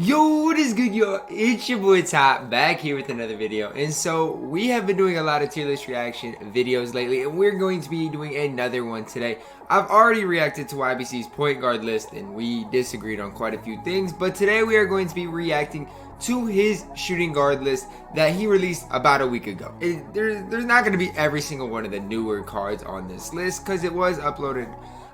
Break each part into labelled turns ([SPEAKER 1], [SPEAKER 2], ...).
[SPEAKER 1] Yo, what is good, yo? It's your boy Top back here with another video. And so we have been doing a lot of tier list reaction videos lately, and we're going to be doing another one today. I've already reacted to YBC's point guard list, and we disagreed on quite a few things, but today we are going to be reacting to his shooting guard list that he released about a week ago. There's not going to be every single one of the newer cards on this list because it was uploaded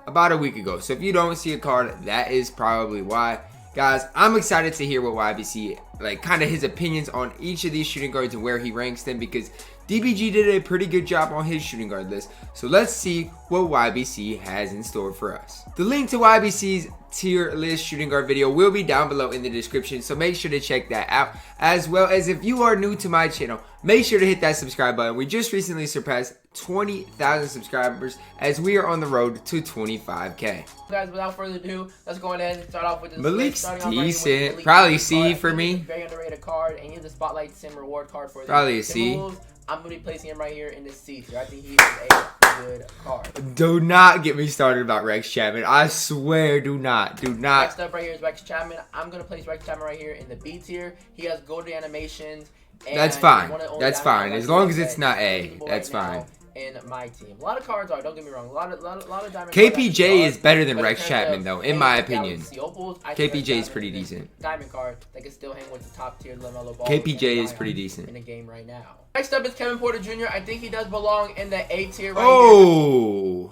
[SPEAKER 1] about a week ago. So if you don't see a card, that is probably why. Guys, I'm excited to hear what YBC, kind of his opinions on each of these shooting guards and where he ranks them, because DBG did a pretty good job on his shooting guard list. So let's see what YBC has in store for us. The link to YBC's tier list shooting guard video will be down below in the description, so make sure to check that out. As well as, if you are new to my channel, make sure to hit that subscribe button. We just recently surpassed 20,000 subscribers as we are on the road to 25k.
[SPEAKER 2] Guys, without further ado, let's go ahead and start off with this.
[SPEAKER 1] Malik's decent. Probably C for me.
[SPEAKER 2] Very underrated card, and he's a spotlight sim reward card for
[SPEAKER 1] probably a C.
[SPEAKER 2] I'm going to be placing him right here in the C tier. I think he is a good card.
[SPEAKER 1] Do not get me started about Rex Chapman. I swear, do not.
[SPEAKER 2] Next up right here is Rex Chapman. I'm going to place Rex Chapman right here in the B tier. He has golden animations.
[SPEAKER 1] That's fine. That's fine. As long as it's not A, that's fine.
[SPEAKER 2] In my team, a lot of cards are. Don't get me wrong. A lot of diamond.
[SPEAKER 1] KPJ is better than Rex Chapman, though, in my opinion. KPJ is pretty decent.
[SPEAKER 2] Diamond card that can still hang with the top tier LaMelo Ball.
[SPEAKER 1] KPJ is pretty decent
[SPEAKER 2] in the game right now. Next up is Kevin Porter Jr. I think he does belong in the A tier right
[SPEAKER 1] here.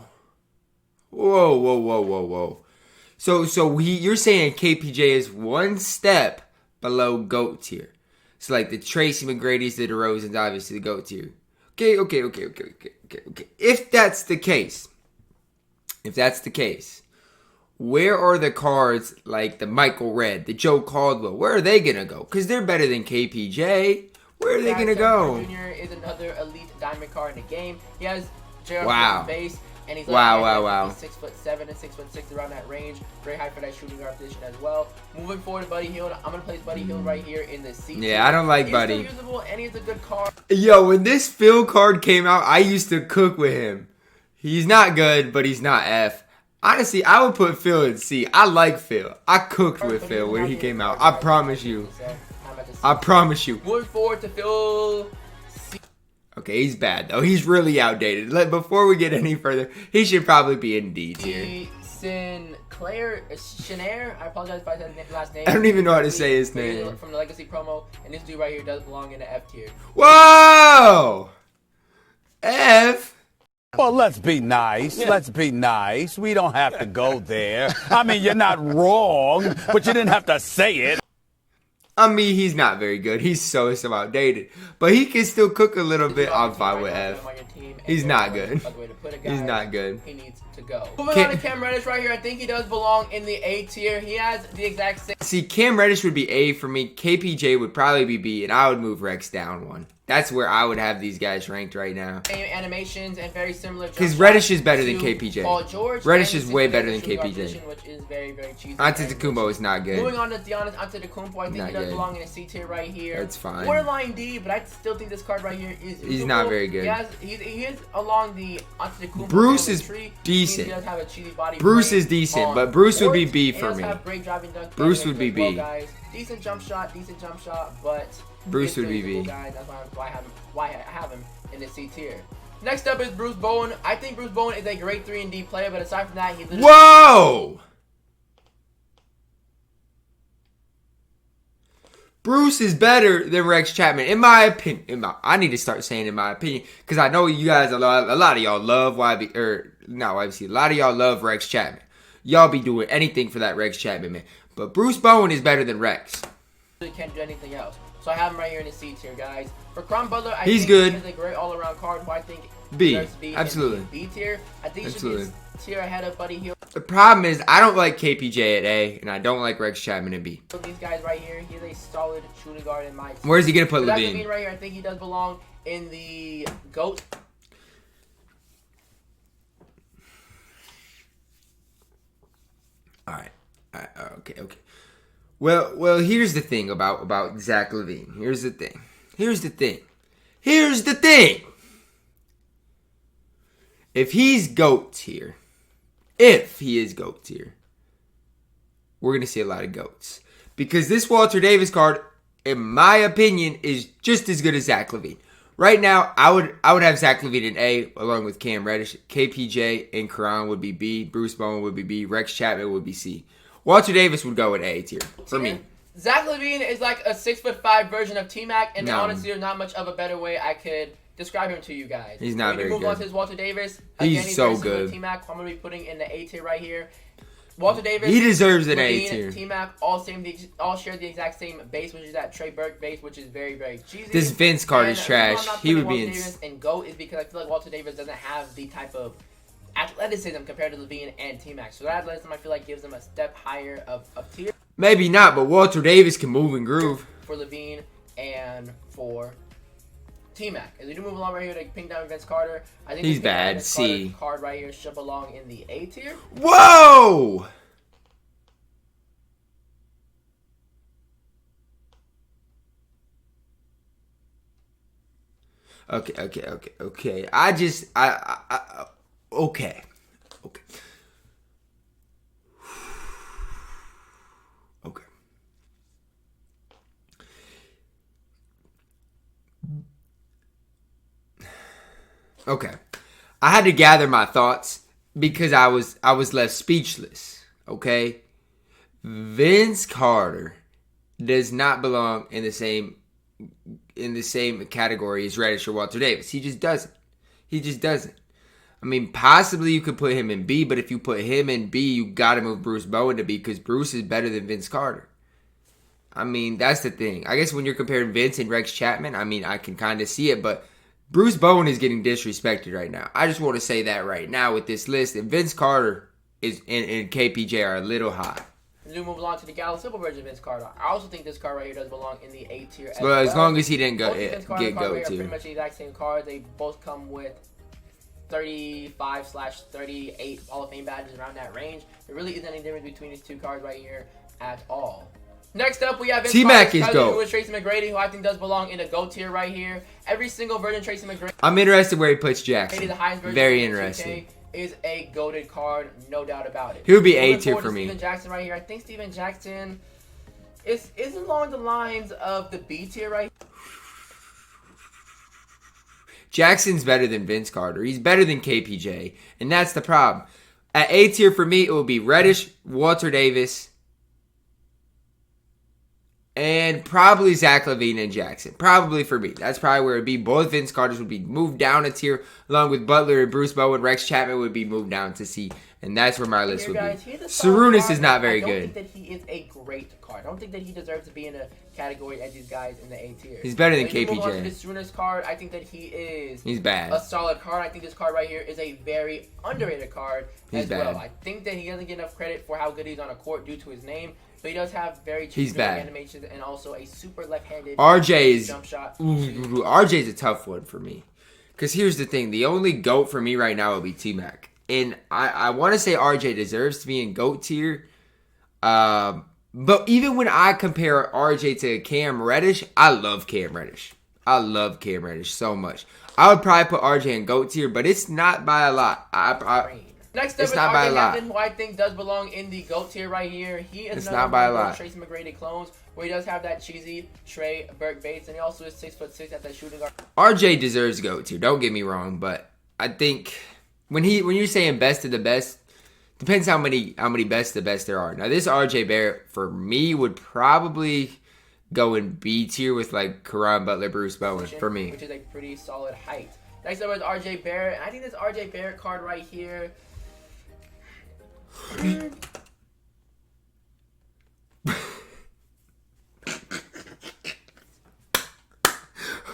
[SPEAKER 1] Whoa. So you're saying KPJ is one step below GOAT tier. So like the Tracy McGrady's, the DeRozan's, obviously the GOAT tier. Okay. If that's the case, where are the cards like the Michael Redd, the Joe Caldwell? Where are they gonna go? Because they're better than KPJ. Where are they gonna go?
[SPEAKER 2] Jr. is another elite diamond card in the game. He has
[SPEAKER 1] wow.
[SPEAKER 2] base, and he's
[SPEAKER 1] wow.
[SPEAKER 2] 6'7" and 6'6" around that range. Very high for that shooting guard position as well. Moving forward, Buddy Hield. I'm gonna place Buddy Hield right here in the C.
[SPEAKER 1] Yeah, I don't like Buddy.
[SPEAKER 2] He's still usable, and he's a good card.
[SPEAKER 1] Yo, when this Phil card came out, I used to cook with him. He's not good, but he's not F. Honestly, I would put Phil in C. I like Phil. I cooked with Phil when he came out. I promise you. I promise you.
[SPEAKER 2] Moving forward to Phil.
[SPEAKER 1] Okay, he's bad though. He's really outdated. Before we get any further, he should probably be in D tier.
[SPEAKER 2] Sinclair, Chenair. I apologize if I said his last name.
[SPEAKER 1] I don't even know how to say his name.
[SPEAKER 2] From the Legacy promo, and this dude right here does belong in the F tier.
[SPEAKER 1] Whoa! F?
[SPEAKER 3] Well, let's be nice. Yeah. Let's be nice. We don't have to go there. I mean, you're not wrong, but you didn't have to say it.
[SPEAKER 1] I mean, he's not very good. He's so outdated. But he can still cook a little bit. I'm fine with F. He's not good. He's not good.
[SPEAKER 2] He needs to go. Moving on to Cam Reddish right here. I think he does belong in the A tier. He has the exact same.
[SPEAKER 1] See, Cam Reddish would be A for me. KPJ would probably be B, and I would move Rex down one. That's where I would have these guys ranked right now.
[SPEAKER 2] Same animations and very similar.
[SPEAKER 1] Because Reddish is better than KPJ.
[SPEAKER 2] Paul George.
[SPEAKER 1] Reddish is way better than KPJ.
[SPEAKER 2] Which is very cheesy.
[SPEAKER 1] Antetokounmpo is not good.
[SPEAKER 2] Moving on to Giannis Antetokounmpo, I think he does belong in a C tier right here.
[SPEAKER 1] That's fine.
[SPEAKER 2] Borderline D, but I still think this card right here is usable.
[SPEAKER 1] He's not very good.
[SPEAKER 2] He is along the Antetokounmpo.
[SPEAKER 1] Bruce is decent.
[SPEAKER 2] He does have a cheesy body.
[SPEAKER 1] Bruce is decent, but Bruce would be B for me. Bruce would be B.
[SPEAKER 2] Decent jump shot, but
[SPEAKER 1] Bruce would be B.
[SPEAKER 2] That's why I have him in the C tier. Next up is Bruce Bowen. I think Bruce Bowen is a great 3 and D player, but aside from that, he literally...
[SPEAKER 1] Whoa! Bruce is better than Rex Chapman, in my opinion. I need to start saying in my opinion, because I know you guys, a lot of y'all love YB, or not YBC, a lot of y'all love Rex Chapman. Y'all be doing anything for that Rex Chapman, man. But Bruce Bowen is better than Rex.
[SPEAKER 2] He can't do anything else. So I have him right here in the C tier, guys. For Cron Butler, I
[SPEAKER 1] think
[SPEAKER 2] good. He's a great all-around card, but I think
[SPEAKER 1] B. Absolutely.
[SPEAKER 2] B tier. I think he should be a tier ahead of Buddy Hield.
[SPEAKER 1] The problem is I don't like KPJ at A, and I don't like Rex Chapman at B.
[SPEAKER 2] So these guys right here, he's a solid shooting guard in my team.
[SPEAKER 1] Where's he gonna put Levine?
[SPEAKER 2] Levine right here, I think he does belong in the GOAT.
[SPEAKER 1] All right. Okay. Well, here's the thing about Zach LaVine. Here's the thing. If he's GOAT tier, we're going to see a lot of GOATs. Because this Walter Davis card, in my opinion, is just as good as Zach LaVine. Right now, I would have Zach LaVine in A along with Cam Reddish. KPJ and Karan would be B. Bruce Bowen would be B. Rex Chapman would be C. Walter Davis would go in A tier for me.
[SPEAKER 2] Zach LaVine is like a 6'5" version of T-Mac, and honestly, there's not much of a better way I could describe him to you guys.
[SPEAKER 1] He's not very good.
[SPEAKER 2] Move on to his Walter Davis.
[SPEAKER 1] He's so good.
[SPEAKER 2] T-Mac, I'm gonna be putting in the A tier right here. Walter Davis,
[SPEAKER 1] he deserves an A tier.
[SPEAKER 2] T-Mac, all share the exact same base, which is that Trey Burke base, which is very, very cheesy.
[SPEAKER 1] This Vince card is trash. He would be in.
[SPEAKER 2] Davis and GOAT is because I feel like Walter Davis doesn't have the type of athleticism compared to LaVine and T-Mac. So that athleticism I feel like gives him a step higher of tier.
[SPEAKER 1] Maybe not, but Walter Davis can move and groove.
[SPEAKER 2] For LaVine and for T-Mac. As we do move along right here to ping down Vince Carter, I think
[SPEAKER 1] he's bad. C.
[SPEAKER 2] Card right here should belong in the A tier.
[SPEAKER 1] Whoa! Okay. Okay. Okay. Okay. I had to gather my thoughts because I was left speechless. Okay. Vince Carter does not belong in the same category as Reddish or Walter Davis. He just doesn't. I mean, possibly you could put him in B, but if you put him in B, you got to move Bruce Bowen to B because Bruce is better than Vince Carter. I mean, that's the thing. I guess when you're comparing Vince and Rex Chapman, I mean, I can kind of see it, but Bruce Bowen is getting disrespected right now. I just want to say that right now with this list. And Vince Carter is and KPJ are a little high.
[SPEAKER 2] And we move along to the Gallo Simple version of Vince Carter. I also think this card right here does belong in the A tier as well.
[SPEAKER 1] As long as he didn't get
[SPEAKER 2] go
[SPEAKER 1] to.
[SPEAKER 2] Are pretty much the exact same cards. They both come with 35/38 Hall of Fame badges around that range. There really isn't any difference between these two cards right here at all. Next up, we have Vince
[SPEAKER 1] T-Mac
[SPEAKER 2] Carter,
[SPEAKER 1] is GOAT.
[SPEAKER 2] with Tracy McGrady, who I think does belong in the GOAT tier right here. Every single version of Tracy McGrady.
[SPEAKER 1] I'm interested where he puts Jackson.
[SPEAKER 2] The highest version
[SPEAKER 1] Very
[SPEAKER 2] of
[SPEAKER 1] interesting.
[SPEAKER 2] 2K is a goated card, no doubt about it.
[SPEAKER 1] He would be A tier for me.
[SPEAKER 2] Steven Jackson right here. I think Steven Jackson is along the lines of the B tier right here.
[SPEAKER 1] Jackson's better than Vince Carter. He's better than KPJ. And that's the problem. At A tier for me, it will be Reddish, Walter Davis, and probably Zach LaVine and Jackson. Probably for me. That's probably where it would be. Both Vince Carters would be moved down a tier, along with Butler and Bruce Bowen. Rex Chapman would be moved down to C. And that's where my list would be. Sarunas is not very good.
[SPEAKER 2] I don't think that he is a great card. I don't think that he deserves to be in a category as these guys in the A tier.
[SPEAKER 1] He's better than
[SPEAKER 2] KPJ.
[SPEAKER 1] KPJ.
[SPEAKER 2] This Sarunas card, I think that he's
[SPEAKER 1] bad.
[SPEAKER 2] A solid card. I think this card right here is a very underrated card as well. I think that he doesn't get enough credit for how good he's on a court due to his name. But he does have very cheap animations and also a super left-handed jump shot.
[SPEAKER 1] RJ is a tough one for me. Because here's the thing. The only GOAT for me right now would be T-Mac. And I want to say RJ deserves to be in GOAT tier. But even when I compare RJ to Cam Reddish, I love Cam Reddish. I love Cam Reddish so much. I would probably put RJ in GOAT tier, but it's not by a lot.
[SPEAKER 2] Next up is RJ Hampton, who I think does belong in the GOAT tier right here. He is another one of those Tracy McGrady clones, where he does have that cheesy Trey Burke base, and he also is 6'6" at that shooting guard.
[SPEAKER 1] RJ deserves GOAT tier. Don't get me wrong, but I think when you're saying best of the best, depends how many best of the best there are. Now this RJ Barrett for me would probably go in B tier with like Karan Butler, Bruce Bowen for me,
[SPEAKER 2] which is a pretty solid height. Next up is RJ Barrett, and I think this RJ Barrett card right here.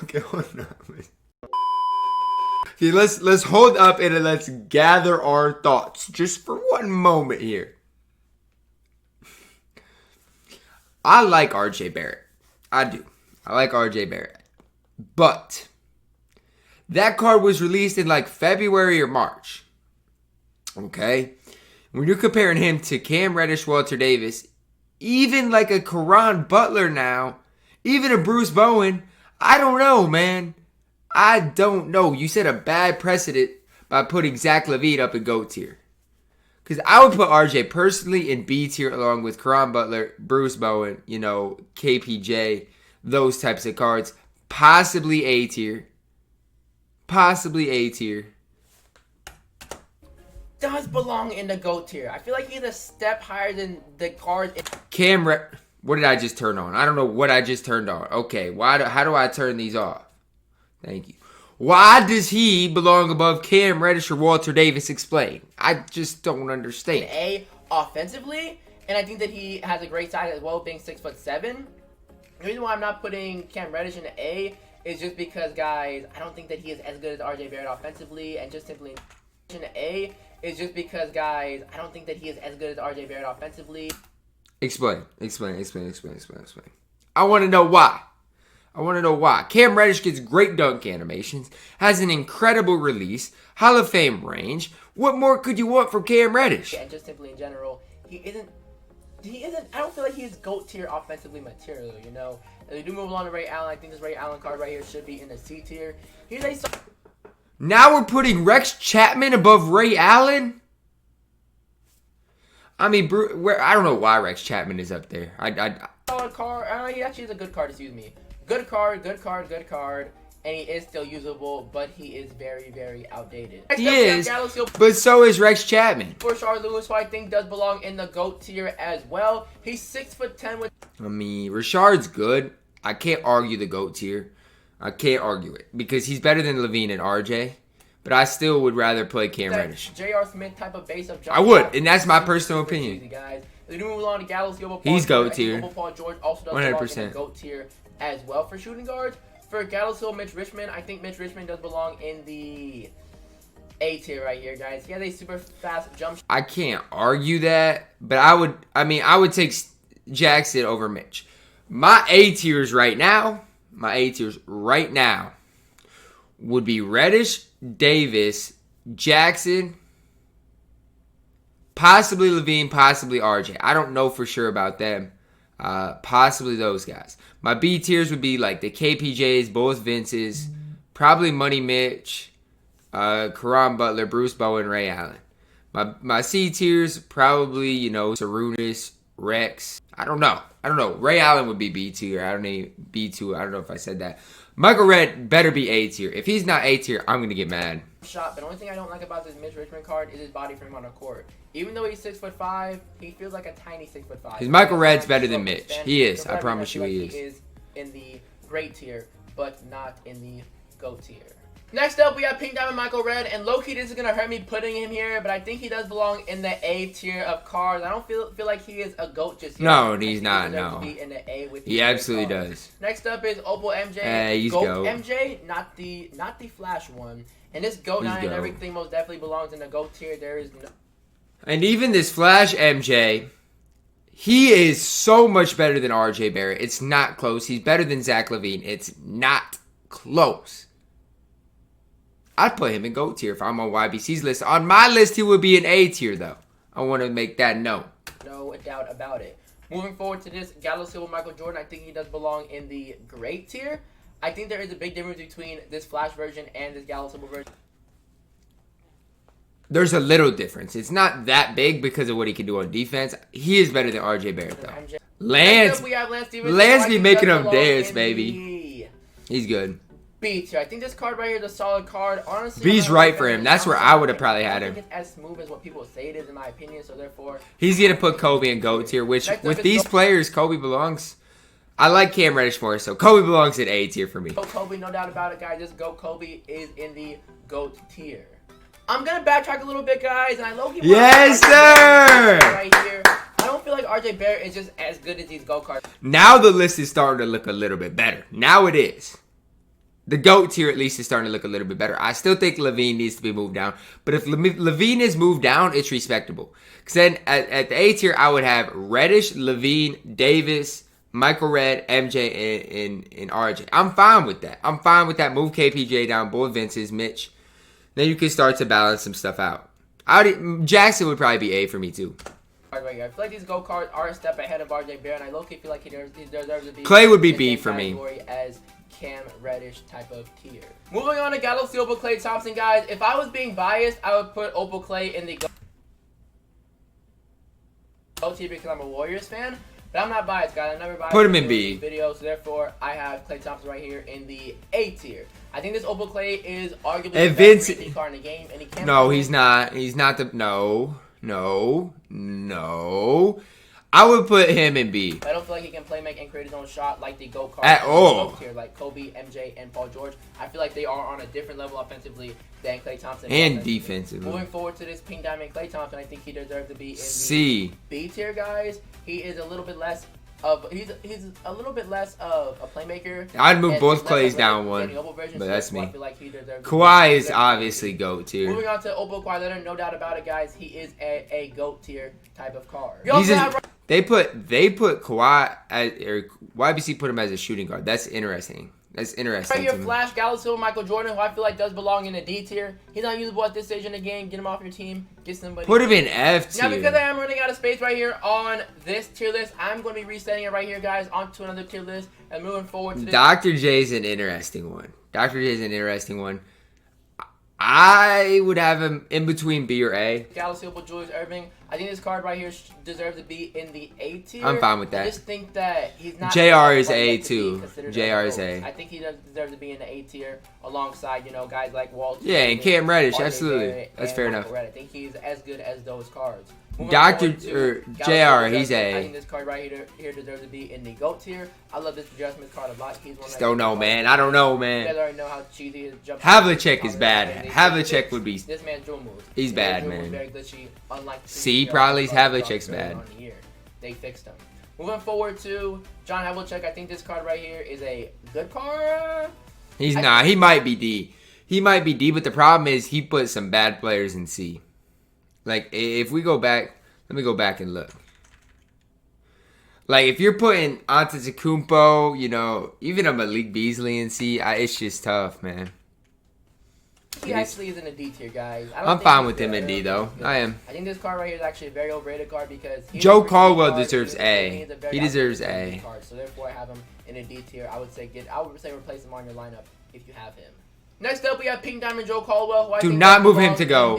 [SPEAKER 1] Okay, hold on. Okay, let's hold up and let's gather our thoughts just for one moment here. I like RJ Barrett. I do. I like RJ Barrett. But that card was released in like February or March. Okay? When you're comparing him to Cam Reddish, Walter Davis, even like a Karan Butler now, even a Bruce Bowen, I don't know, man. I don't know. You set a bad precedent by putting Zach LaVine up in GOAT tier. Because I would put RJ personally in B tier along with Caron Butler, Bruce Bowen, you know, KPJ, those types of cards. Possibly A tier. Possibly A tier.
[SPEAKER 2] Does belong in the GOAT tier. I feel like he's a step higher than the cards.
[SPEAKER 1] What did I just turn on? I don't know what I just turned on. Okay, how do I turn these off? Thank you. Why does he belong above Cam Reddish or Walter Davis? Explain. I just don't understand.
[SPEAKER 2] A, offensively, and I think that he has a great size as well, being 6'7". The reason why I'm not putting Cam Reddish in A is just because, guys, I don't think that he is as good as RJ Barrett offensively, and just simply in A is just because, guys, I don't think that he is as good as RJ Barrett offensively.
[SPEAKER 1] Explain. I want to know why. Cam Reddish gets great dunk animations, has an incredible release, Hall of Fame range. What more could you want from Cam Reddish?
[SPEAKER 2] And just simply in general, he isn't, I don't feel like he's GOAT tier offensively material, you know? As we do move along to Ray Allen, I think this Ray Allen card right here should be in the C tier.
[SPEAKER 1] Now we're putting Rex Chapman above Ray Allen? I mean, I don't know why Rex Chapman is up there.
[SPEAKER 2] Solid card. He actually is a good card, excuse me. Good card. And he is still usable, but he is very, very outdated.
[SPEAKER 1] He is, but so is Rex Chapman.
[SPEAKER 2] For Rashard Lewis, who I think does belong in the GOAT tier as well. He's 6'10" with...
[SPEAKER 1] I mean, Rashard's good. I can't argue the GOAT tier. I can't argue it because he's better than Levine and RJ. But I still would rather play Cam Reddish.
[SPEAKER 2] J.R. Smith type of base of jump.
[SPEAKER 1] I would, and that's my personal opinion.
[SPEAKER 2] Easy, guys. We do move on to Gallows,
[SPEAKER 1] he's GOAT tier.
[SPEAKER 2] Paul George also does 100% belong in the GOAT tier as well for shooting guards. For Gallows Hill, Mitch Richmond, I think Mitch Richmond does belong in the A tier right here, guys. He has a super fast jump shot.
[SPEAKER 1] I can't argue that, but I would take Jackson over Mitch. My A tiers right now would be Reddish, Davis, Jackson, possibly Levine, possibly RJ. I don't know for sure about them. Possibly those guys. My B tiers would be like the KPJs, both Vinces, probably Money Mitch, Caron Butler, Bruce Bowen, Ray Allen. My C tiers probably, you know, Sarunas, Rex. I don't know. Ray Allen would be B tier. I don't know if I said that. Michael Redd better be A tier. If he's not A tier, I'm gonna get mad.
[SPEAKER 2] Shot, but the only thing I don't like about this Mitch Richmond card is his body frame on the court. Even though he's 6'5", he feels like a tiny 6'5".
[SPEAKER 1] His Michael Redd's better than Mitch. He is. I promise you, he is.
[SPEAKER 2] He is in the great tier, but not in the GOAT tier. Next up, we have Pink Diamond Michael Redd, and low-key, this is going to hurt me putting him here, but I think he does belong in the A tier of cards. I don't feel like he is a GOAT just yet.
[SPEAKER 1] No, he's not, no.
[SPEAKER 2] Be in the A with
[SPEAKER 1] he absolutely does.
[SPEAKER 2] Next up is Opal MJ.
[SPEAKER 1] He's
[SPEAKER 2] GOAT MJ, not the Flash one. And this GOAT 9 and everything most definitely belongs in the GOAT tier. There is no...
[SPEAKER 1] And even this Flash MJ, he is so much better than RJ Barrett. It's not close. He's better than Zach LaVine. It's not close. I'd put him in GOAT tier if I'm on YBC's list. On my list, he would be an A tier, though. I want to make that known.
[SPEAKER 2] No doubt about it. Moving forward to this Gallows Hill Michael Jordan, I think he does belong in the great tier. I think there is a big difference between this Flash version and this Gallows Hill version.
[SPEAKER 1] There's a little difference. It's not that big because of what he can do on defense. He is better than RJ Barrett, though. Lance be making him dance, baby. He's good.
[SPEAKER 2] B tier. I think this card right here is a solid card. Honestly,
[SPEAKER 1] B's right for him. That's where I would have probably had him.
[SPEAKER 2] It's as smooth as what people say it is, in my opinion. So therefore,
[SPEAKER 1] he's gonna put Kobe in GOAT tier. Which with these players, Kobe belongs. I like Cam Reddish more, so Kobe belongs in A tier for me.
[SPEAKER 2] Kobe, no doubt about it, guys. This GOAT Kobe is in the GOAT tier. I'm gonna backtrack a little bit, guys, and I low-key
[SPEAKER 1] yes, sir.
[SPEAKER 2] Right here. I don't feel like RJ Barrett is just as good as these GOAT cards.
[SPEAKER 1] Now the list is starting to look a little bit better. Now it is. The GOAT tier at least is starting to look a little bit better. I still think Levine needs to be moved down. But if Levine is moved down, it's respectable. Because then at the A tier, I would have Reddish, Levine, Davis, Michael Redd, MJ, and RJ. I'm fine with that. Move KPJ down, both Vinces, Mitch. Then you can start to balance some stuff out. Jackson would probably be A for me, too.
[SPEAKER 2] Right here. I feel like these GOAT cards are a step ahead of RJ Barrett. And I low-key feel like he deserves to be...
[SPEAKER 1] Clay would be B for me.
[SPEAKER 2] As Cam Reddish type of tier. Moving on to Gallows Hill, Klay Thompson, guys. If I was being biased, I would put Opal Clay in the GOAT tier because I'm a Warriors fan. But I'm not biased, guys. I'm never biased.
[SPEAKER 1] Put him in B.
[SPEAKER 2] Videos, so therefore, I have Klay Thompson right here in the A tier. I think this Opal Clay is arguably the best 3D card in the game, and he can't.
[SPEAKER 1] No, he's not. He's not the. No. I would put him in B.
[SPEAKER 2] I don't feel like he can play make and create his own shot like the GOAT card
[SPEAKER 1] at all.
[SPEAKER 2] Tier, like Kobe, MJ, and Paul George. I feel like they are on a different level offensively than Klay Thompson.
[SPEAKER 1] And defensively.
[SPEAKER 2] Moving forward to this Pink Diamond Klay Thompson, I think he deserves to be in
[SPEAKER 1] C.
[SPEAKER 2] the B tier, guys. He is a little bit less of he's a little bit less of a playmaker.
[SPEAKER 1] I'd move both Clays down one, but that's me. Kawhi is obviously GOAT tier.
[SPEAKER 2] Moving on to Opal Kawhi Leonard, no doubt about it, guys. He is a GOAT tier type of card.
[SPEAKER 1] They put Kawhi or YBC put him as a shooting guard. That's interesting. That's interesting.
[SPEAKER 2] Right here, Flash, Galaxy, Michael Jordan, who I feel like does belong in the D tier. He's not usable at this stage in the game. Get him off your team. Get somebody.
[SPEAKER 1] Put him in F tier.
[SPEAKER 2] Now, because I am running out of space right here on this tier list, I'm going to be resetting it right here, guys, onto another tier list and moving forward to this.
[SPEAKER 1] Dr. J's an interesting one. I would have him in between B or A.
[SPEAKER 2] Galaxy Opal Julius Irving. I think this card right here deserves to be in the A tier.
[SPEAKER 1] I'm fine with that.
[SPEAKER 2] I just think that he's not.
[SPEAKER 1] JR is A too. JR is A.
[SPEAKER 2] I think he does deserve to be in the A tier alongside, guys like Walt.
[SPEAKER 1] Yeah, and Cam Reddish, absolutely. That's fair enough.
[SPEAKER 2] I think he's as good as those cards.
[SPEAKER 1] JR, he's A.
[SPEAKER 2] I think this card right here deserves to be in the GOAT tier. I love this adjustment card a lot. He's one.
[SPEAKER 1] Don't know, man. I don't know, man.
[SPEAKER 2] You guys already know how cheesy his jump.
[SPEAKER 1] Havlicek is bad. Havlicek would be.
[SPEAKER 2] This man's drill moves.
[SPEAKER 1] He's bad, man.
[SPEAKER 2] Very glitchy, unlike
[SPEAKER 1] C probably. Havlicek's bad.
[SPEAKER 2] They fixed him. Moving forward to John Havlicek. I think this card right here is a good card.
[SPEAKER 1] He's not. He might be D. He might be D, but the problem is he put some bad players in C. Like, if we go back, let me go back and look. Like, if you're putting Antetokounmpo, even a Malik Beasley in C, it's just tough, man.
[SPEAKER 2] He actually is in a D tier, guys.
[SPEAKER 1] I'm fine with him in D, though. I am.
[SPEAKER 2] I think this card right here is actually a very overrated card because
[SPEAKER 1] Joe Caldwell deserves A. He deserves A.
[SPEAKER 2] So therefore, I have him in a D tier. I would say replace him on your lineup if you have him. Next up, we have Pink Diamond Joe Caldwell. Who I
[SPEAKER 1] Do not move him to go.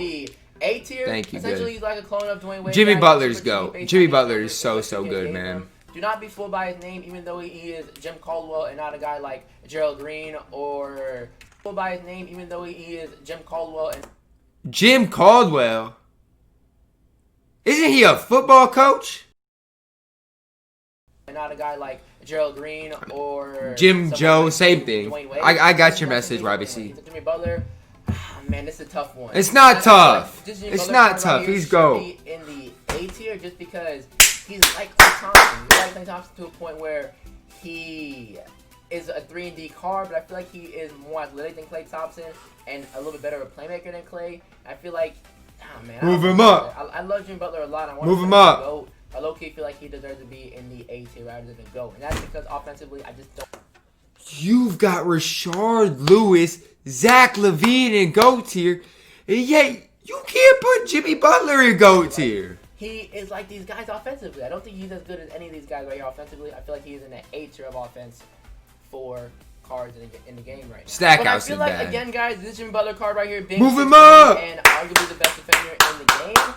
[SPEAKER 2] A tier.
[SPEAKER 1] Thank you.
[SPEAKER 2] Essentially, he's like a clone of Dwayne Wade.
[SPEAKER 1] Jimmy Butler's GOAT. Jimmy Butler is so good, man.
[SPEAKER 2] Do not be fooled by his name, even though he is Jim Caldwell and not a guy like Gerald Green, or fooled by his name, even though he is Jim Caldwell and
[SPEAKER 1] Jim Caldwell. Isn't he a football coach?
[SPEAKER 2] And not a guy like Gerald Green or
[SPEAKER 1] Jim Joe, same thing. I got your message, YBC.
[SPEAKER 2] Jimmy Butler. Man, this is a tough one.
[SPEAKER 1] It's not tough. It's not tough. He's GOAT.
[SPEAKER 2] In the A tier, just because he's like Klay Thompson. He's like Klay Thompson to a point where he is a 3-and-D card, but I feel like he is more athletic than Klay Thompson and a little bit better of a playmaker than Klay. I feel like,
[SPEAKER 1] move him up.
[SPEAKER 2] I love Jimmy Butler a lot. I want
[SPEAKER 1] move him up.
[SPEAKER 2] GOAT. I low-key feel like he deserves to be in the A tier rather than the GOAT, and that's because offensively, I just don't.
[SPEAKER 1] You've got Rashard Lewis, Zach LaVine in GOAT tier, and yet you can't put Jimmy Butler in GOAT tier.
[SPEAKER 2] He is like these guys offensively. I don't think he's as good as any of these guys right here offensively. I feel like he's in the A tier of offense for cards in the game right now.
[SPEAKER 1] Stackhouse
[SPEAKER 2] is bad. I feel like, again, guys, this Jimmy Butler card right here,
[SPEAKER 1] move him up,
[SPEAKER 2] and arguably the best defender in the game.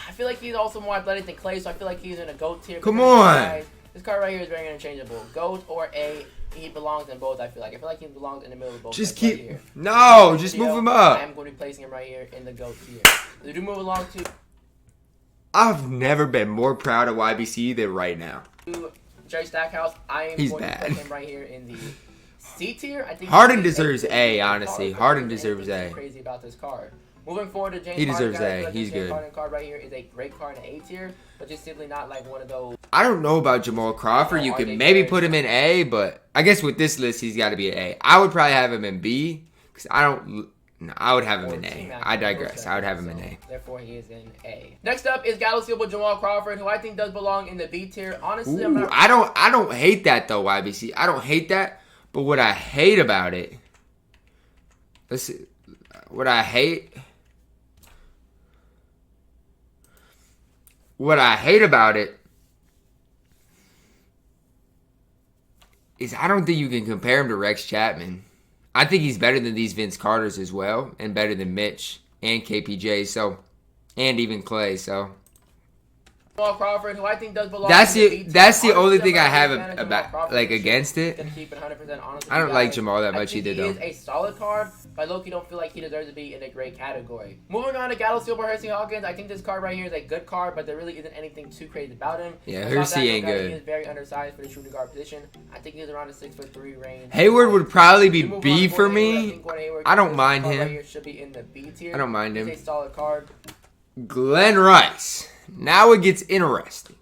[SPEAKER 2] I feel like he's also more athletic than Klay, so I feel like he's in a GOAT tier.
[SPEAKER 1] Come on.
[SPEAKER 2] This card right here is very interchangeable. GOAT or A. He belongs in both, I feel like. I feel like he belongs in the middle of both.
[SPEAKER 1] Just keep... Right here. No, just move him up.
[SPEAKER 2] I am going to be placing him right here in the GOAT tier. We do move along to...
[SPEAKER 1] I've never been more proud of YBC than right now.
[SPEAKER 2] Jerry Stackhouse, I am
[SPEAKER 1] He's
[SPEAKER 2] going
[SPEAKER 1] bad.
[SPEAKER 2] to put him right here in the C tier. I think
[SPEAKER 1] Harden deserves A, honestly. Harden deserves A.
[SPEAKER 2] Crazy about this card. Moving forward to James
[SPEAKER 1] He deserves
[SPEAKER 2] Harden,
[SPEAKER 1] A. He's good.
[SPEAKER 2] Harden card right here is a great card in A tier, but just simply not like one of those.
[SPEAKER 1] I don't know about Jamal Crawford. You could maybe put him in A, but I guess with this list, he's got to be an A. I would probably have him in B because I don't. No, I would have him in A. I digress. I would have him in A.
[SPEAKER 2] Therefore, he is in A. Next up is Galaxy Opal Jamal Crawford, who I think does belong in the B tier. Honestly,
[SPEAKER 1] I'm not... I don't hate that though, YBC. I don't hate that, but what I hate about it. Let's see. What I hate about it is I don't think you can compare him to Rex Chapman. I think he's better than these Vince Carters as well, and better than Mitch and KPJ, and even Clay. So
[SPEAKER 2] Jamal Crawford, who I think does belong.
[SPEAKER 1] That's
[SPEAKER 2] in
[SPEAKER 1] the
[SPEAKER 2] the
[SPEAKER 1] that's the
[SPEAKER 2] Honestly,
[SPEAKER 1] only
[SPEAKER 2] I'm
[SPEAKER 1] thing
[SPEAKER 2] not
[SPEAKER 1] I
[SPEAKER 2] a
[SPEAKER 1] have
[SPEAKER 2] fan of Jamal
[SPEAKER 1] about
[SPEAKER 2] Crawford.
[SPEAKER 1] like against it.
[SPEAKER 2] Gonna keep it 100% honest with
[SPEAKER 1] I don't
[SPEAKER 2] you
[SPEAKER 1] like
[SPEAKER 2] guys.
[SPEAKER 1] Jamal that
[SPEAKER 2] I
[SPEAKER 1] much
[SPEAKER 2] think
[SPEAKER 1] either,
[SPEAKER 2] he
[SPEAKER 1] though.
[SPEAKER 2] is a solid card, but low-key don't feel like he deserves to be in a great category. Moving on to Gallo Hersey Hawkins, I think this card right here is a good card, but there really isn't anything too crazy about him.
[SPEAKER 1] Yeah,
[SPEAKER 2] Aside
[SPEAKER 1] Hersey
[SPEAKER 2] that,
[SPEAKER 1] ain't
[SPEAKER 2] he
[SPEAKER 1] good.
[SPEAKER 2] is very undersized for the shooting guard position. I think he's around a 6'3" range.
[SPEAKER 1] Hayward would probably be
[SPEAKER 2] We move on
[SPEAKER 1] B
[SPEAKER 2] to
[SPEAKER 1] for
[SPEAKER 2] Gordon Hayward.
[SPEAKER 1] me.
[SPEAKER 2] think Gordon Hayward,
[SPEAKER 1] I don't
[SPEAKER 2] this
[SPEAKER 1] mind
[SPEAKER 2] card
[SPEAKER 1] him.
[SPEAKER 2] Right here should be in the B tier.
[SPEAKER 1] I don't mind him.
[SPEAKER 2] He's a solid card.
[SPEAKER 1] Glenn Rice. Now it gets interesting.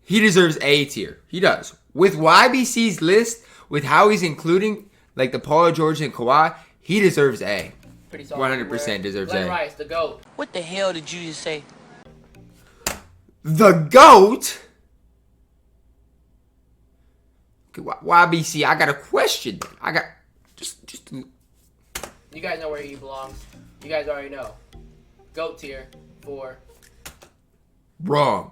[SPEAKER 1] He deserves A tier. He does. With YBC's list, with how he's including like the Paul George and Kawhi, he deserves A.
[SPEAKER 2] Pretty solid.
[SPEAKER 1] 100% deserves
[SPEAKER 2] Glenn
[SPEAKER 1] A.
[SPEAKER 2] Rice, the GOAT.
[SPEAKER 4] What the hell did you just say?
[SPEAKER 1] The GOAT? Okay, YBC, I got a question. I got just
[SPEAKER 2] You guys know where he belongs. You guys already know. GOAT tier for
[SPEAKER 1] wrong.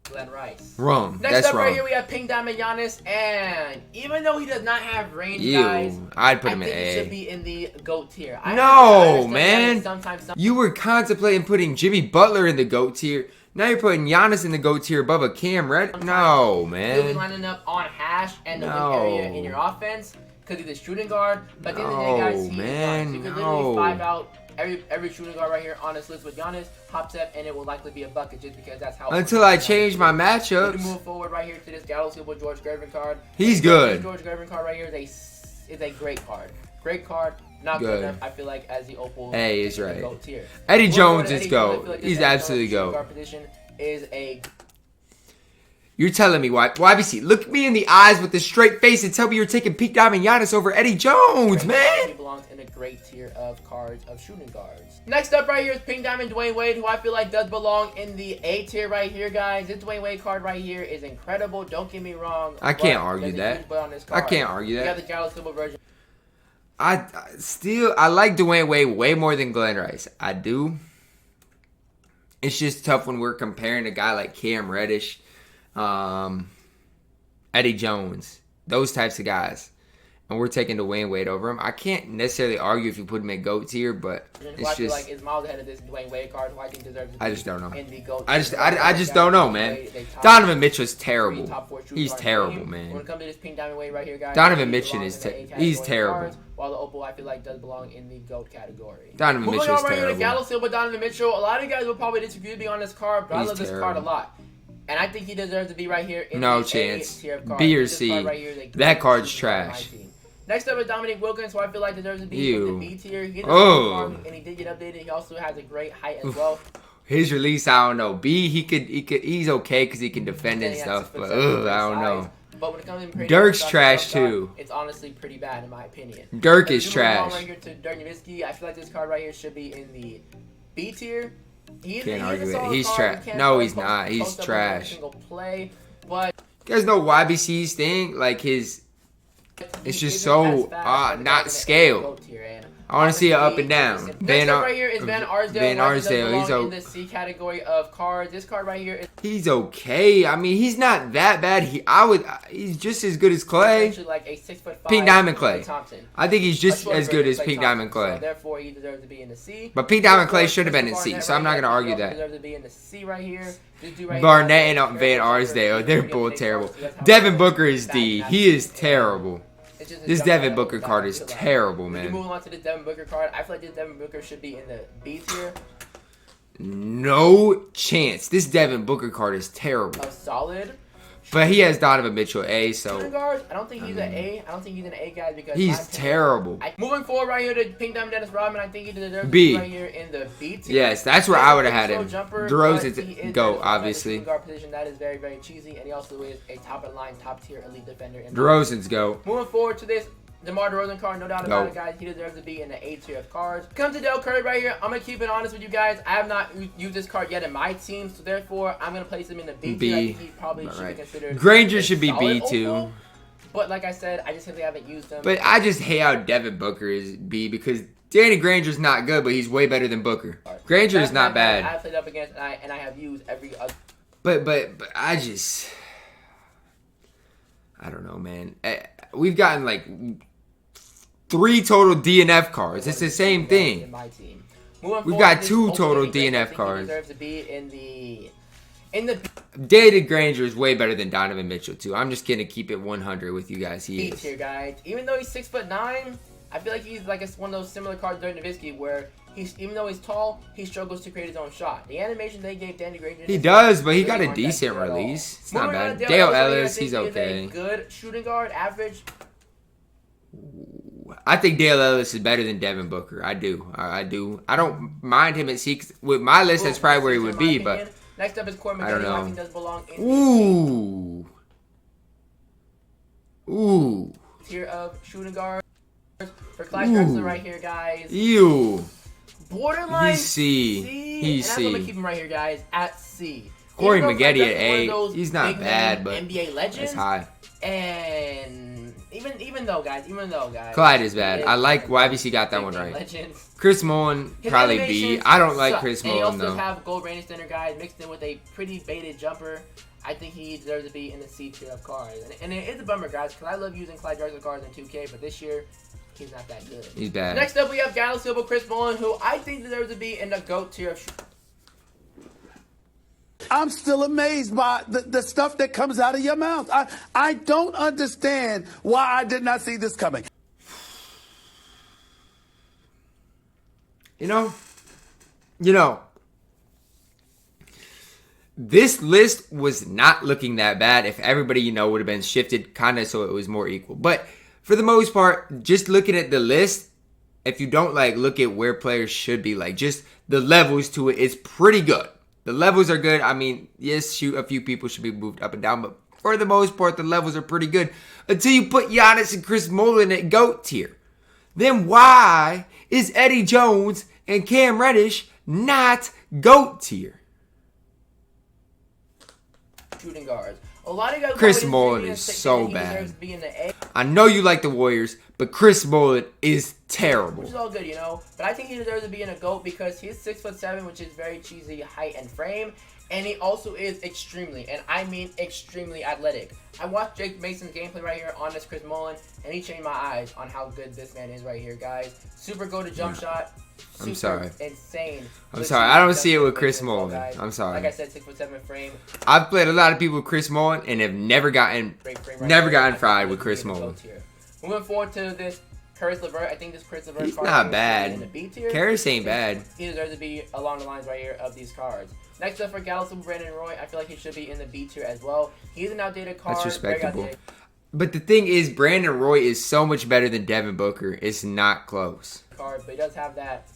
[SPEAKER 2] Glenn Rice.
[SPEAKER 1] Wrong.
[SPEAKER 2] Next
[SPEAKER 1] That's
[SPEAKER 2] up
[SPEAKER 1] wrong.
[SPEAKER 2] right here we have Pink Diamond Giannis, and even though he does not have range,
[SPEAKER 1] Ew.
[SPEAKER 2] guys,
[SPEAKER 1] I'd put him
[SPEAKER 2] I
[SPEAKER 1] in
[SPEAKER 2] think he
[SPEAKER 1] A.
[SPEAKER 2] should be in the GOAT tier. I
[SPEAKER 1] No,
[SPEAKER 2] understand
[SPEAKER 1] man.
[SPEAKER 2] Giannis sometimes
[SPEAKER 1] You were contemplating putting Jimmy Butler in the GOAT tier. Now you're putting Giannis in the GOAT tier above a Cam Red. No,
[SPEAKER 2] You'll be
[SPEAKER 1] man.
[SPEAKER 2] lining up on hash and the
[SPEAKER 1] No.
[SPEAKER 2] wing area in your offense because he's a shooting guard. But at the end of the day, guys,
[SPEAKER 1] No,
[SPEAKER 2] he is
[SPEAKER 1] man,
[SPEAKER 2] one. So you could
[SPEAKER 1] no.
[SPEAKER 2] literally five out every shooting guard right here on this list with Giannis, hop step, and it will likely be a bucket just because that's how.
[SPEAKER 1] Until I change my
[SPEAKER 2] We
[SPEAKER 1] matchups.
[SPEAKER 2] move forward right here to this Gallo George Gervin card.
[SPEAKER 1] He's
[SPEAKER 2] This
[SPEAKER 1] good.
[SPEAKER 2] George Gervin card right here is a great card. Great card. Not good
[SPEAKER 1] Good.
[SPEAKER 2] enough, I feel like, as the Opal.
[SPEAKER 1] A is
[SPEAKER 2] in the
[SPEAKER 1] right.
[SPEAKER 2] GOAT tier.
[SPEAKER 1] Eddie
[SPEAKER 2] Moving
[SPEAKER 1] Jones
[SPEAKER 2] forward to
[SPEAKER 1] is
[SPEAKER 2] Eddie Jones, I
[SPEAKER 1] GOAT.
[SPEAKER 2] feel like this
[SPEAKER 1] He's
[SPEAKER 2] Eddie Jones
[SPEAKER 1] absolutely
[SPEAKER 2] shooting
[SPEAKER 1] GOAT.
[SPEAKER 2] guard position is a.
[SPEAKER 1] You're telling me why? YBC, look me in the eyes with a straight face and tell me you're taking Pete Diamond Giannis over Eddie Jones,
[SPEAKER 2] He
[SPEAKER 1] man.
[SPEAKER 2] belongs in a great tier of cards of shooting guards. Next up right here is Pink Diamond Dwayne Wade, who I feel like does belong in the A tier right here, guys. This Dwayne Wade card right here is incredible. Don't get me wrong.
[SPEAKER 1] I can't
[SPEAKER 2] but
[SPEAKER 1] argue
[SPEAKER 2] there's a
[SPEAKER 1] that.
[SPEAKER 2] huge but on this
[SPEAKER 1] I
[SPEAKER 2] card.
[SPEAKER 1] can't argue
[SPEAKER 2] You got
[SPEAKER 1] that.
[SPEAKER 2] the Gallo Silver version.
[SPEAKER 1] I like Dwayne Wade way more than Glenn Rice. I do. It's just tough when we're comparing a guy like Cam Reddish, Eddie Jones, those types of guys, and we're taking Dwayne Wade over him. I can't necessarily argue if you put him in GOAT tier, but
[SPEAKER 2] Who I
[SPEAKER 1] it's
[SPEAKER 2] feel like
[SPEAKER 1] just
[SPEAKER 2] is miles ahead of this Dwayne Wade card, who I think deserves to be
[SPEAKER 1] I just don't know.
[SPEAKER 2] in the GOAT
[SPEAKER 1] I
[SPEAKER 2] tier.
[SPEAKER 1] just don't know, man.
[SPEAKER 2] Wade, they top
[SPEAKER 1] Donovan Mitchell's
[SPEAKER 2] three,
[SPEAKER 1] terrible.
[SPEAKER 2] top four shooting
[SPEAKER 1] He's
[SPEAKER 2] guards in the
[SPEAKER 1] terrible,
[SPEAKER 2] game. When
[SPEAKER 1] man.
[SPEAKER 2] it comes to this Pink Diamond Wade right here, guys,
[SPEAKER 1] Donovan
[SPEAKER 2] he
[SPEAKER 1] Mitchell
[SPEAKER 2] belongs
[SPEAKER 1] is
[SPEAKER 2] in the A
[SPEAKER 1] he's
[SPEAKER 2] category of
[SPEAKER 1] terrible.
[SPEAKER 2] cards, while the Opal I feel like does belong in the GOAT category.
[SPEAKER 1] Donovan
[SPEAKER 2] Moving
[SPEAKER 1] Mitchell's
[SPEAKER 2] on right here to
[SPEAKER 1] terrible.
[SPEAKER 2] Gallo Silva, Donovan Mitchell. A lot of you guys will probably disagree with me on this card, but
[SPEAKER 1] He's
[SPEAKER 2] I love this
[SPEAKER 1] terrible.
[SPEAKER 2] card a lot. And I think he deserves to be right here in
[SPEAKER 1] No
[SPEAKER 2] the
[SPEAKER 1] chance.
[SPEAKER 2] A tier of cards.
[SPEAKER 1] B or
[SPEAKER 2] This
[SPEAKER 1] C.
[SPEAKER 2] card right here is a
[SPEAKER 1] That
[SPEAKER 2] great
[SPEAKER 1] card's
[SPEAKER 2] shooting guard on my
[SPEAKER 1] trash.
[SPEAKER 2] team. Next up is Dominique Wilkins, who I feel like deserves to be
[SPEAKER 1] Ew.
[SPEAKER 2] in the B tier. He is a
[SPEAKER 1] Oh.
[SPEAKER 2] card, and he did get updated. He also has a great height as well.
[SPEAKER 1] His release, I don't know. B, he's okay because he can defend and
[SPEAKER 2] And he has
[SPEAKER 1] stuff,
[SPEAKER 2] 6'7"
[SPEAKER 1] but I don't
[SPEAKER 2] size.
[SPEAKER 1] know.
[SPEAKER 2] But when it comes to
[SPEAKER 1] Dirk's trash, too.
[SPEAKER 2] It's honestly pretty bad in my opinion.
[SPEAKER 1] Dirk
[SPEAKER 2] But
[SPEAKER 1] is
[SPEAKER 2] if you move on
[SPEAKER 1] trash.
[SPEAKER 2] Right here to Dirk Nowitzki, I feel like this card right here should be in the B tier.
[SPEAKER 1] Can't argue it. He's trash. No, he's not. He's trash.
[SPEAKER 2] Single play, but
[SPEAKER 1] You guys know YBC's thing? Like his, it's
[SPEAKER 2] he
[SPEAKER 1] just
[SPEAKER 2] isn't
[SPEAKER 1] so
[SPEAKER 2] as fast as
[SPEAKER 1] not
[SPEAKER 2] the
[SPEAKER 1] scaled.
[SPEAKER 2] GOAT tier, and
[SPEAKER 1] I want to see it up and
[SPEAKER 2] obviously,
[SPEAKER 1] down.
[SPEAKER 2] Next up right here is Van Arsdale.
[SPEAKER 1] Van
[SPEAKER 2] Right, he does
[SPEAKER 1] Arsdale,
[SPEAKER 2] belong
[SPEAKER 1] he's
[SPEAKER 2] in the C category of cards. This card right here is
[SPEAKER 1] he's okay. I mean, he's not that bad. He's just as good as Clay.
[SPEAKER 2] essentially like a 6'5"
[SPEAKER 1] Pink Diamond Clay.
[SPEAKER 2] Klay Thompson.
[SPEAKER 1] I think he's just
[SPEAKER 2] A shorter
[SPEAKER 1] as good
[SPEAKER 2] version
[SPEAKER 1] as
[SPEAKER 2] of Klay
[SPEAKER 1] Pink
[SPEAKER 2] Thompson,
[SPEAKER 1] Diamond Clay.
[SPEAKER 2] So therefore, he deserves to be in the C.
[SPEAKER 1] But Pink Diamond Clay
[SPEAKER 2] Therefore,
[SPEAKER 1] should have been in
[SPEAKER 2] Chris
[SPEAKER 1] C,
[SPEAKER 2] Barnett
[SPEAKER 1] so I'm not
[SPEAKER 2] right
[SPEAKER 1] gonna
[SPEAKER 2] here,
[SPEAKER 1] argue
[SPEAKER 2] he
[SPEAKER 1] that.
[SPEAKER 2] deserves to be in the C right here. This dude right
[SPEAKER 1] Barnett
[SPEAKER 2] here,
[SPEAKER 1] and Van Arsdale, they're both
[SPEAKER 2] big
[SPEAKER 1] terrible.
[SPEAKER 2] cards, so that's how
[SPEAKER 1] Devin
[SPEAKER 2] bad
[SPEAKER 1] Booker is
[SPEAKER 2] bad
[SPEAKER 1] D.
[SPEAKER 2] bad
[SPEAKER 1] He is
[SPEAKER 2] bad.
[SPEAKER 1] terrible.
[SPEAKER 2] It's just a
[SPEAKER 1] This
[SPEAKER 2] jump
[SPEAKER 1] Devin
[SPEAKER 2] out
[SPEAKER 1] Booker
[SPEAKER 2] of
[SPEAKER 1] card
[SPEAKER 2] the
[SPEAKER 1] is
[SPEAKER 2] back.
[SPEAKER 1] terrible,
[SPEAKER 2] If you
[SPEAKER 1] man.
[SPEAKER 2] move on to this Devin Booker card, I feel like this Devin Booker should be in the B tier.
[SPEAKER 1] No chance. This Devin Booker card is terrible.
[SPEAKER 2] A solid.
[SPEAKER 1] But he has Donovan Mitchell A,
[SPEAKER 2] Shooting
[SPEAKER 1] so
[SPEAKER 2] guard, I don't think he's an A. I don't think he's an A guy because
[SPEAKER 1] he's
[SPEAKER 2] my opinion-
[SPEAKER 1] terrible.
[SPEAKER 2] Moving forward right here to Pink Diamond Dennis Rodman, I think he deserves
[SPEAKER 1] B.
[SPEAKER 2] to be right here in the B tier.
[SPEAKER 1] Yes, that's where I would have had him.
[SPEAKER 2] Jumper,
[SPEAKER 1] DeRozan's
[SPEAKER 2] but he is
[SPEAKER 1] go,
[SPEAKER 2] Dennis Rodman at the
[SPEAKER 1] obviously.
[SPEAKER 2] shooting guard position. That is very, very cheesy, and he also is a top of the line, top tier elite defender. In
[SPEAKER 1] DeRozan's go.
[SPEAKER 2] Moving forward to this DeMar DeRozan card, no doubt about
[SPEAKER 1] No.
[SPEAKER 2] it, guys. He deserves to be in the A tier of cards. Come to Del Curry right here. I'm gonna keep it honest with you guys. I have not used this card yet in my team, so therefore I'm gonna place him in the B tier. I think he probably should be considered.
[SPEAKER 1] Granger
[SPEAKER 2] a
[SPEAKER 1] should be B
[SPEAKER 2] solid
[SPEAKER 1] too.
[SPEAKER 2] Opal, but like I said, I just simply haven't used him.
[SPEAKER 1] But I just hate how Devin Booker is B because Danny Granger's not good, but he's way better than Booker. Granger is
[SPEAKER 2] That's
[SPEAKER 1] not
[SPEAKER 2] the guy
[SPEAKER 1] bad.
[SPEAKER 2] I played up against, and I have used every other.
[SPEAKER 1] But I just, I don't know, man. We've gotten like 3 total DNF cards. It's the same thing.
[SPEAKER 2] In my team. Moving
[SPEAKER 1] We've
[SPEAKER 2] forward
[SPEAKER 1] got
[SPEAKER 2] to this
[SPEAKER 1] 2
[SPEAKER 2] Ultimate
[SPEAKER 1] total
[SPEAKER 2] Elite, I
[SPEAKER 1] DNF
[SPEAKER 2] think
[SPEAKER 1] cards.
[SPEAKER 2] He deserves to be in In the
[SPEAKER 1] David Granger is way better than Donovan Mitchell too. I'm just gonna keep it 100 with you guys. He
[SPEAKER 2] B
[SPEAKER 1] is.
[SPEAKER 2] tier, guys. Even though he's 6'9", I feel like he's like one of those similar cards to Nowitzki where even though he's tall, he struggles to create his own shot. The animation they gave Danny Granger.
[SPEAKER 1] He does, but he got a decent release. It's not bad. Dale Ellis, he's okay.
[SPEAKER 2] Good shooting guard, average.
[SPEAKER 1] I think Dale Ellis is better than Devin Booker. I do. I do. I don't mind him at 6. With my list, that's probably where he would be, but
[SPEAKER 2] next up is Corey McGinnis,
[SPEAKER 1] I don't
[SPEAKER 2] who I
[SPEAKER 1] know.
[SPEAKER 2] think does belong in
[SPEAKER 1] Ooh.
[SPEAKER 2] tier of shooting guards. For Clyde Drexler right here, guys.
[SPEAKER 1] Ew.
[SPEAKER 2] Borderline
[SPEAKER 1] He's C. He's
[SPEAKER 2] and I'm gonna
[SPEAKER 1] C.
[SPEAKER 2] keep him right here, guys, at C.
[SPEAKER 1] Corey
[SPEAKER 2] Even though
[SPEAKER 1] McGinnis
[SPEAKER 2] Clyde
[SPEAKER 1] at
[SPEAKER 2] Drexler's one of
[SPEAKER 1] 8.
[SPEAKER 2] those
[SPEAKER 1] He's not
[SPEAKER 2] big
[SPEAKER 1] bad, but
[SPEAKER 2] NBA legends.
[SPEAKER 1] that's high.
[SPEAKER 2] And even though, guys,
[SPEAKER 1] Clyde is bad. I like YBC got that one right.
[SPEAKER 2] Legends.
[SPEAKER 1] Chris Mullen,
[SPEAKER 2] His
[SPEAKER 1] probably B.
[SPEAKER 2] animations
[SPEAKER 1] I don't like
[SPEAKER 2] suck.
[SPEAKER 1] Chris
[SPEAKER 2] And he
[SPEAKER 1] Mullen,
[SPEAKER 2] also does
[SPEAKER 1] though.
[SPEAKER 2] have gold rating standard, guys, mixed in with a pretty baited jumper. I think he deserves to be in the C tier of cards. And it is a bummer, guys, because I love using Clyde Drexler cards in 2K, but this year, he's not that good.
[SPEAKER 1] He's bad.
[SPEAKER 2] Next up, we have Galaxy Silver Chris Mullen, who I think deserves to be in the GOAT tier of
[SPEAKER 3] I'm still amazed by the stuff that comes out of your mouth. I don't understand why I did not see this coming.
[SPEAKER 1] You know, this list was not looking that bad if everybody, would have been shifted kind of so it was more equal. But for the most part, just looking at the list, if you don't look at where players should be, just the levels to it, it's pretty good. The levels are good. I mean, yes, a few people should be moved up and down, but for the most part, the levels are pretty good until you put Giannis and Chris Mullen at GOAT tier. Then why is Eddie Jones and Cam Reddish not GOAT tier?
[SPEAKER 2] shooting guards. A lot of guys.
[SPEAKER 1] Chris Mullen is so bad. I know you like the Warriors, but Chris Mullen is terrible.
[SPEAKER 2] Which is all good, But I think he deserves to be in a GOAT because he's 6'7", which is very cheesy height and frame. And he also is extremely, and I mean extremely athletic. I watched Jake Mason's gameplay right here on this Chris Mullen, and he changed my eyes on how good this man is right here, guys. Super go to jump shot. Super
[SPEAKER 1] I'm sorry.
[SPEAKER 2] Insane.
[SPEAKER 1] I'm sorry. I don't see it with Chris Mullen. I'm sorry.
[SPEAKER 2] Like I said, 6'7" frame.
[SPEAKER 1] I've played a lot of people with Chris Mullen and have never gotten fried with Chris Mullen.
[SPEAKER 2] Moving forward to this Caris LeVert, I think this Caris LeVert
[SPEAKER 1] He's
[SPEAKER 2] card
[SPEAKER 1] not
[SPEAKER 2] is
[SPEAKER 1] bad.
[SPEAKER 2] in the B tier.
[SPEAKER 1] Caris ain't bad.
[SPEAKER 2] He deserves to be along the lines right here of these cards. Next up for Galaxy Brandon Roy, I feel like he should be in the B tier as well. He's an outdated card.
[SPEAKER 1] That's respectable. But the thing is, Brandon Roy is so much better than Devin Booker. It's not close.
[SPEAKER 2] Card, but he does have that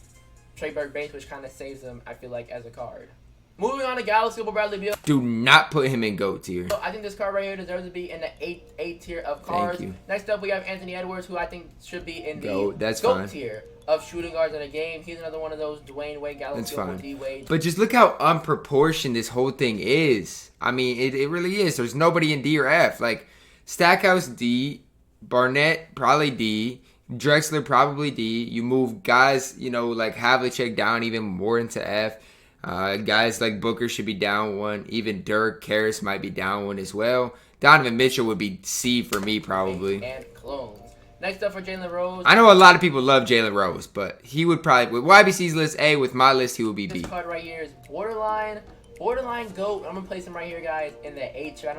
[SPEAKER 2] Trey Burke base, which kind of saves him, I feel like, as a card. Moving on to Galaxy Bradley Beal.
[SPEAKER 1] Do not put him in GOAT tier.
[SPEAKER 2] So I think this card right here deserves to be in the 8 tier of cards.
[SPEAKER 1] Thank you.
[SPEAKER 2] Next up, we have Anthony Edwards, who I think should be in the
[SPEAKER 1] GOAT
[SPEAKER 2] tier of shooting guards in a game. He's another one of those Dwayne Wade, Galaxy D Wade.
[SPEAKER 1] But just look how unproportioned this whole thing is. I mean, it really is. There's nobody in D or F. Like, Stackhouse D, Barnett probably D, Drexler probably D. You move guys, like Havlicek down even more into F. Guys like Booker should be down 1. Even Dirk, Caris might be down 1 as well. Donovan Mitchell would be C for me probably.
[SPEAKER 2] And clones. Next up for Jalen Rose.
[SPEAKER 1] I know a lot of people love Jalen Rose, but he would probably, with YBC's list A, with my list, he would be B.
[SPEAKER 2] This card right here is borderline GOAT. I'm gonna place him right here, guys, in the 8 tier. I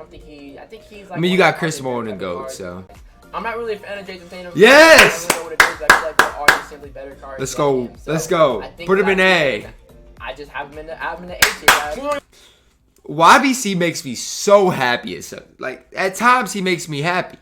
[SPEAKER 2] think he's like.
[SPEAKER 1] I mean, you got Chris Mullen and GOAT, so.
[SPEAKER 2] I'm not really a fan of Jason Tatum.
[SPEAKER 1] Yes!
[SPEAKER 2] I don't really know what it is. I feel like there are just simply better cards.
[SPEAKER 1] Let's go.
[SPEAKER 2] Him. So
[SPEAKER 1] Let's go. Put him in A.
[SPEAKER 2] I just have him in the 8 tier, guys.
[SPEAKER 1] YBC makes me so happy. At times he makes me happy.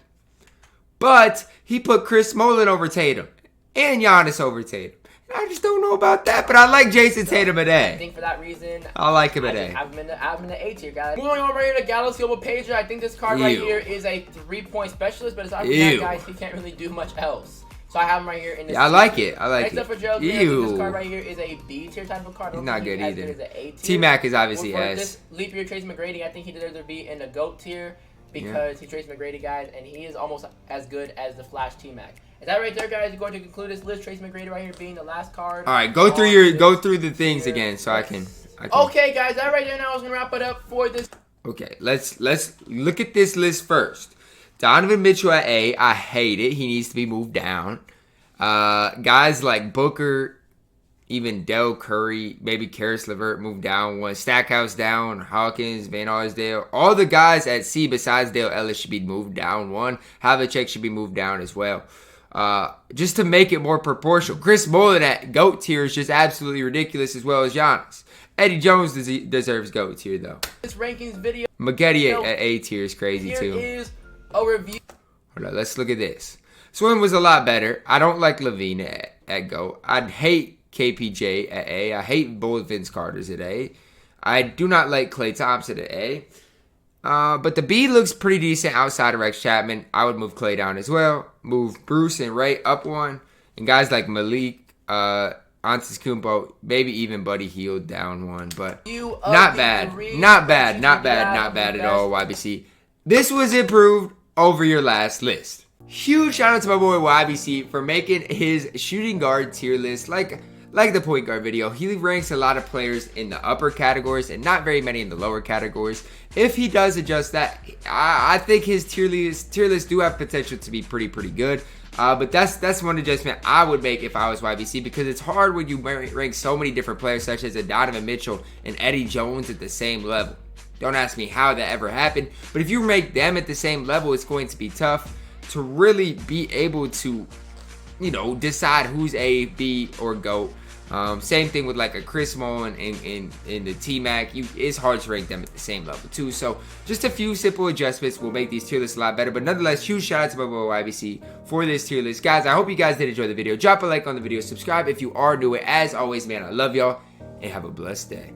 [SPEAKER 1] But he put Chris Mullen over Tatum and Giannis over Tatum. I just don't know about that, but I like Jason Tatum at A.
[SPEAKER 2] I think for that reason,
[SPEAKER 1] I like him at A.
[SPEAKER 2] I have him in the 8 tier, guys. Moving on right here to Galaxy Pager. I think this card right here is a 3-point specialist, but aside from that, guys, he can't really do much else. So I have him right here in this.
[SPEAKER 1] I like it. I like
[SPEAKER 2] Next up for Gerald Green, this card right here is a B tier type of card.
[SPEAKER 1] He's not good either.
[SPEAKER 2] T
[SPEAKER 1] T-Mac is obviously
[SPEAKER 2] for
[SPEAKER 1] S.
[SPEAKER 2] This leap year Trace McGrady, I think he deserves to be in the GOAT tier because he Trace McGrady, guys, and he is almost as good as the Flash T-Mac. Is that right there, guys? You're going to conclude this list. Trace McGrady right here being the last card.
[SPEAKER 1] All right, go through the things again so I can.
[SPEAKER 2] Okay, guys, that right there now is gonna wrap it up for this.
[SPEAKER 1] Okay, let's look at this list first. Donovan Mitchell at A. I hate it. He needs to be moved down. Guys like Booker, even Dell Curry, maybe Karis LeVert moved down one. Stackhouse down, Hawkins, Van Arsdale. All the guys at C besides Dale Ellis should be moved down one. Havlicek should be moved down as well. Just to make it more proportional. Chris Mullin at GOAT tier is just absolutely ridiculous, as well as Giannis. Eddie Jones deserves GOAT tier though.
[SPEAKER 2] This rankings video.
[SPEAKER 1] McGetty at A tier is crazy too.
[SPEAKER 2] Here is a review.
[SPEAKER 1] Hold on, let's look at this. Swim was a lot better. I don't like Levine at GOAT. I'd hate KPJ at A. I hate both Vince Carter's at A. I do not like Klay Thompson at A. But the B looks pretty decent outside of Rex Chapman. I would move Klay down as well. Move Bruce and Ray up one. And guys like Malik, Antetokounmpo, maybe even Buddy Hield down one. But not bad. Not bad. Not bad. Not bad at all, YBC. This was improved over your last list. Huge shout out to my boy YBC for making his shooting guard tier list like the point guard video. He ranks a lot of players in the upper categories and not very many in the lower categories. If he does adjust that, I think his tier list do have potential to be pretty good. But that's one adjustment I would make if I was YBC, because it's hard when you rank so many different players such as Donovan Mitchell and Eddie Jones at the same level. Don't ask me how that ever happened, but if you rank them at the same level, it's going to be tough to really be able to, decide who's A, B, or GOAT. Same thing with like a Chris Mullin in the T-Mac. It's hard to rank them at the same level too. So just a few simple adjustments will make these tier lists a lot better. But nonetheless, huge shout out to my boy YBC for this tier list. Guys, I hope you guys did enjoy the video. Drop a like on the video. Subscribe if you are new. As always, man, I love y'all and have a blessed day.